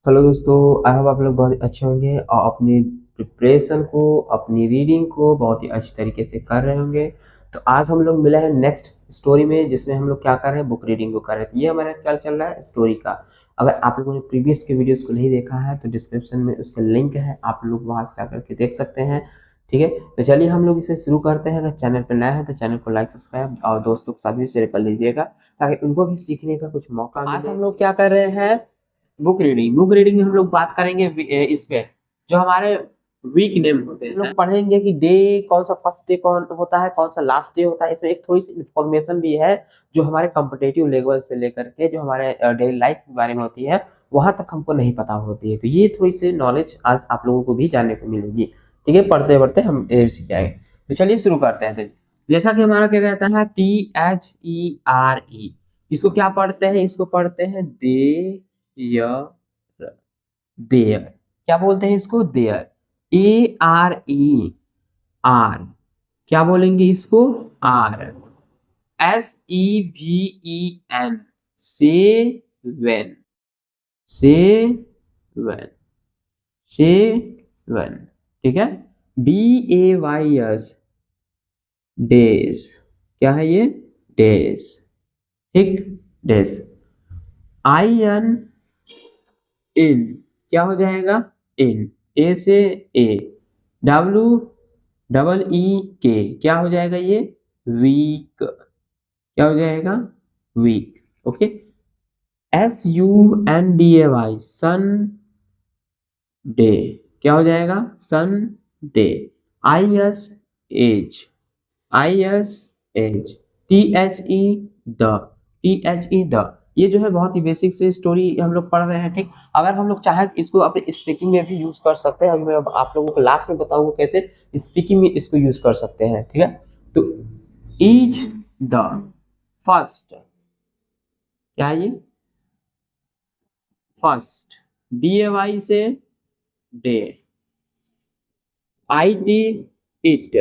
Hello दोस्तों, आई hope आप लोग बहुत अच्छे होंगे और अपनी प्रिपरेशन को, अपनी रीडिंग को बहुत ही अच्छी तरीके से कर रहे होंगे। तो आज हम लोग मिले हैं नेक्स्ट स्टोरी में, जिसमें हम लोग क्या कर रहे हैं, बुक रीडिंग को कर रहे हैं। तो ये हमारा क्या चल रहा है, स्टोरी का। अगर आप लोगों ने प्रीवियस के वीडियोस को नहीं देखा है तो डिस्क्रिप्शन में उसका लिंक है, आप लोग वहां से जाकर के देख सकते हैं। ठीक है, तो चलिए हम लोग इसे शुरू करते हैं। अगर चैनल पर नया है तो चैनल को लाइक, सब्सक्राइब और दोस्तों के साथ भी शेयर कर लीजिएगा, ताकि उनको भी सीखने का कुछ मौका मिले। आज हम लोग क्या कर रहे हैं, बुक रीडिंग में हम लोग बात करेंगे इस पे, जो हमारे वीक नेम होते हैं। हम लोग पढ़ेंगे कि डे कौन सा, फर्स्ट डे कौन होता है, कौन सा लास्ट डे होता है। इसमें एक थोड़ी सी इंफॉर्मेशन भी है जो हमारे कॉम्पिटेटिव लेवल से लेकर के जो हमारे डेली लाइफ के बारे में होती है, वहां तक हमको नहीं पता होती है। तो ये थोड़ी सी नॉलेज आज आप लोगों को भी जानने को मिलेगी। ठीक है, पढ़ते पढ़ते हम सीख जाएंगे। तो चलिए शुरू करते हैं। तो जैसा कि हमारा क्या कहता है, THERE, इसको क्या पढ़ते हैं, इसको पढ़ते हैं दे, यर, देयर। क्या बोलते हैं इसको, देयर। ARE, क्या बोलेंगे इसको, are. SEVEN, seven, seven, seven. ठीक है। DAYS, days. क्या है ये, डेज। ठीक, डेज। IN, इन, क्या हो जाएगा, इन। ए से ए। WEEK, क्या हो जाएगा ये, वीक। क्या हो जाएगा, week. Okay. SUNDAY, Sunday, क्या हो जाएगा, Sunday. IS, is. THE, ये जो है बहुत ही बेसिक से स्टोरी हम लोग पढ़ रहे हैं। ठीक, अगर हम लोग चाहें तो इसको अपने स्पीकिंग में भी यूज कर सकते हैं। अभी मैं आप लोगों को लास्ट में बताऊंगा कैसे स्पीकिंग में इसको यूज कर सकते हैं। ठीक है, तो इज द फर्स्ट, क्या है ये, फर्स्ट। DAY से day. IT, it,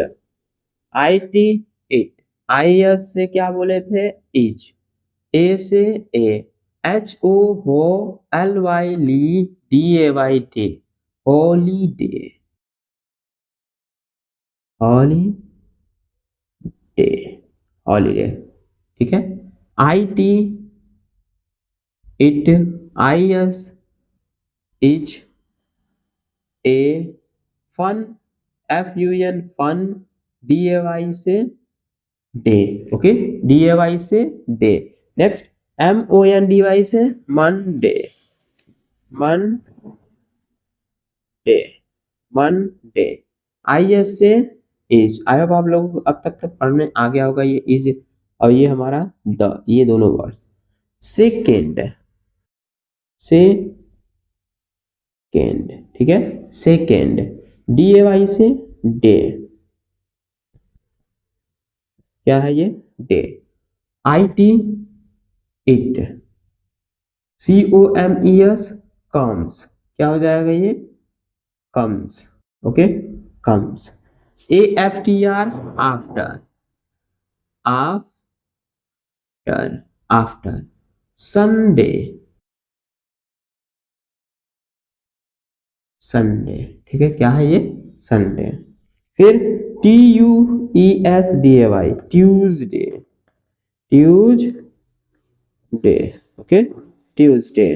it. IS से क्या बोले थे, इज। ए से ए। HO, हो। LY, ली। DAY, day, holiday, holiday, holiday. ठीक है। IT, it. IS, is. A, fun, FUN, fun. DAY से डे। ओके, DAY से डे। नेक्स्ट, MONDY से मंडे, मंडे, मंडे। IS से इज। आई होप आप लोग अब तक पढ़ने आ गया होगा ये इज और ये हमारा द, ये दोनों वर्ड्स। Second, second. ठीक है, सेकेंड। DAY से डे, क्या है ये, day. IT, it. COMES, comes, क्या हो जाएगा ये, comes. Okay, comes. AFTR, after, after, after. Sunday, Sunday. ठीक है, क्या है ये, संडे। फिर TUESDAY, Tuesday, Tuesday. Okay, Tuesday.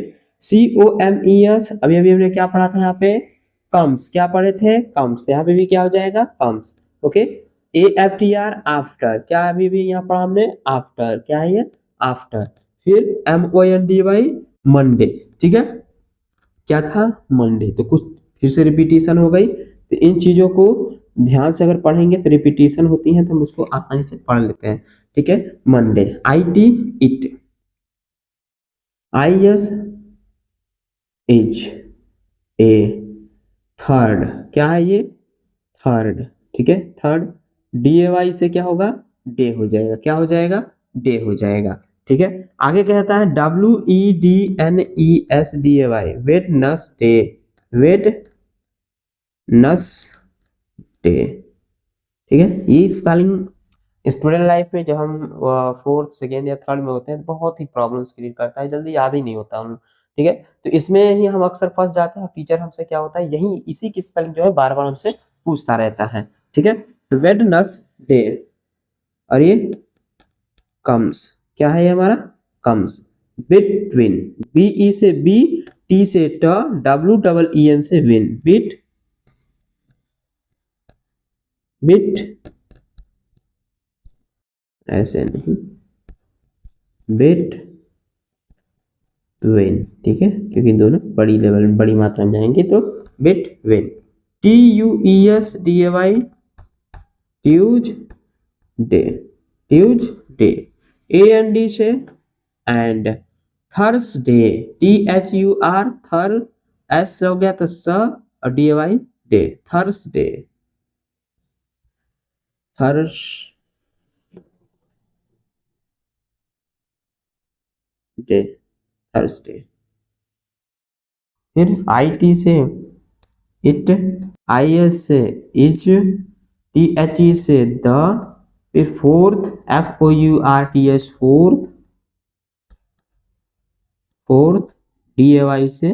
COMES, अभी अभी हमने क्या पढ़ा था यहाँ पे, कम्स। क्या पढ़े थे, कम्स। यहाँ पे भी क्या हो जाएगा, कम्स। ओके। AFTR, आफ्टर, क्या अभी भी यहाँ पढ़ा हमने, आफ्टर। क्या है ये, आफ्टर। फिर MONDY, मंडे। ठीक है, क्या था, मंडे। तो कुछ फिर से रिपीटिशन हो गई। तो इन चीजों को ध्यान से अगर पढ़ेंगे तो रिपीटिशन होती है तो हम उसको आसानी से पढ़ लेते हैं। ठीक है, Monday. IT, it. IS, is. A, third, क्या है ये, थर्ड। ठीक है, थर्ड। DAY से क्या होगा, डे हो जाएगा। क्या हो जाएगा, डे हो जाएगा। ठीक है, आगे कहता है WEDNESDAY, वेडनेसडे, वेडनेसडे। ठीक है, ये स्पेलिंग स्टूडेंट लाइफ में जब हम फोर्थ, सेकेंड या थर्ड में होते हैं बहुत ही प्रॉब्लम्स क्रिएट करता है, जल्दी याद ही नहीं होता ठीक है। तो इसमें ही हम अक्सर फंस जाते हैं, टीचर हमसे क्या होता है यही इसी की स्पेलिंग जो है बार बार हमसे पूछता रहता है, ठीक है। वेडनेसडे, और ये कम्स, क्या है ये हमारा कम्स, बिटवीन, बी ई से बी, टी से ट, डब्ल्यू डबल ई एन से विन, बिट, बिट, ऐसे नहीं, बिट वेन, ठीक है, क्योंकि दोनों बड़ी लेवल में बड़ी मात्रा में जाएंगे तो between, T U E S D A Y, Tuesday, Tuesday, A N D से, and Thursday, T H U R, thur, S हो गया तो स, और D A Y day, Thursday, Thursday, Thursday. फिर I T से it, I S से is, T H E से द, फिर fourth, F O U R T S, fourth, fourth, D A Y से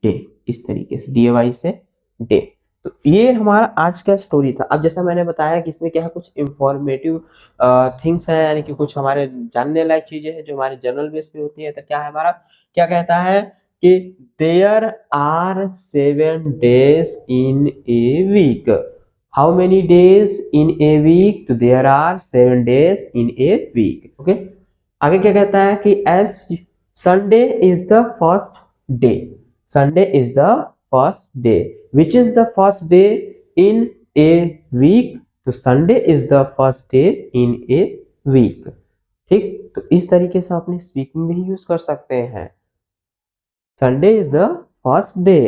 डे, इस तरीके से D A Y से डे। तो ये हमारा आज का स्टोरी था। अब जैसा मैंने बताया कि इसमें क्या है, कुछ इंफॉर्मेटिव थिंग्स है, यानी कि कुछ हमारे जानने लायक चीजें हैं जो हमारे जनरल बेस पे होती है। तो क्या है हमारा, क्या कहता है कि there are 7 days in a week. How many days in a week? तो there are 7 days in a week. Okay, आगे क्या कहता है कि as Sunday is the first day, Sunday is the first day, which is the first day in a week? तो Sunday is the first day in a week. ठीक, तो इस तरीके से अपने स्पीकिंग में ही यूज कर सकते हैं। Sunday is the first day,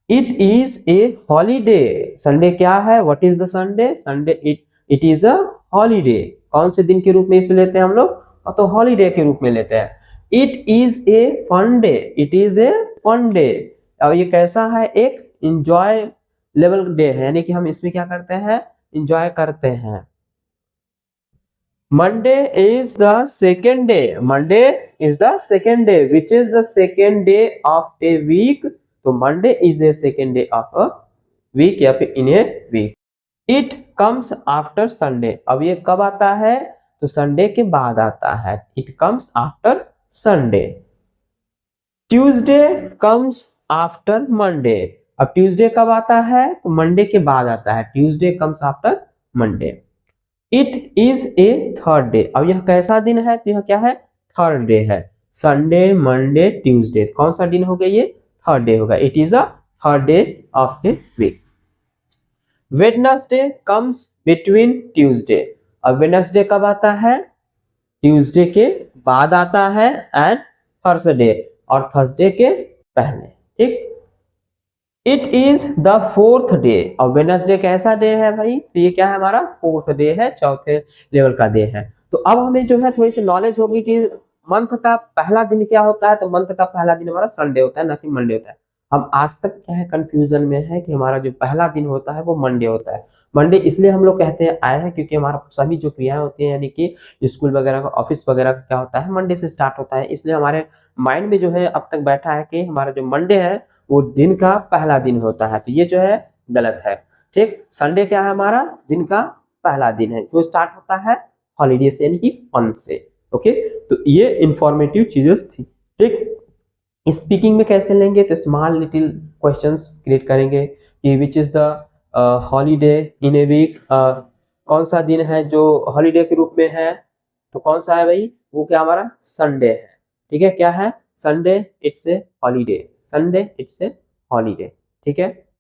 it is A holiday. Sunday क्या है, what is the Sunday? Sunday it is a holiday. कौन से दिन के रूप में इसे लेते हैं हम लोग? तो हॉलीडे के रूप में लेते हैं। It is a fun day, it is a fun day. और ये कैसा है, एक इंजॉय लेवल डे है, यानी कि हम इसमें क्या करते हैं, इंजॉय करते हैं। Monday is the second day, Monday is the second day, which is the second day of a week? तो Monday is a second day of a week या फिर in a week. It comes after Sunday, अब ये कब आता है? तो Sunday के बाद आता है। It comes after Sunday. Tuesday comes after Monday, अब ट्यूसडे कब आता है? तो मंडे के बाद आता है। Tuesday comes after Monday. It is a third day, अब यह कैसा दिन है? तो यह क्या है, थर्ड डे है। संडे, मंडे, ट्यूसडे, कौन सा दिन हो गया ये? थर्ड डे होगा। It is a third day of a week. Wednesday comes between Tuesday, अब वेडनेसडे कब आता है? ट्यूसडे के बाद आता है, एंड थर्सडे, और थर्सडे के पहले। ठीक, it is the fourth day, और वेडनेसडे कैसा डे है भाई? तो ये क्या है हमारा? फोर्थ डे है, चौथे लेवल का डे है। तो अब हमें जो है थोड़ी सी नॉलेज होगी कि मंथ का पहला दिन क्या होता है। तो मंथ का पहला दिन हमारा संडे होता है, ना कि मंडे होता है। हम आज तक क्या है, कंफ्यूजन में है कि हमारा जो पहला दिन होता है वो मंडे होता है। मंडे इसलिए हम लोग कहते हैं आए हैं क्योंकि हमारा सभी जो क्रियाएं होती हैं, यानी कि स्कूल वगैरह का, ऑफिस वगैरह का क्या होता है, मंडे से स्टार्ट होता है। इसलिए हमारे माइंड में जो है अब तक बैठा है कि हमारा जो मंडे है वो दिन का पहला दिन होता है। तो ये जो है गलत है। ठीक, संडे क्या है हमारा? दिन का पहला दिन है जो स्टार्ट होता है हॉलीडे से, यानी कि फन से। ओके, तो ये इंफॉर्मेटिव चीजें थी। ठीक, स्पीकिंग में कैसे लेंगे? तो स्मॉल लिटिल क्वेश्चंस क्रिएट करेंगे कि which is the holiday in a week, कौन सा दिन है जो हॉलीडे के रूप में है? तो कौन सा है भाई? वो क्या हमारा संडे है। ठीक है, क्या है? Sunday, it's a holiday, Sunday it's a holiday. ठीक है,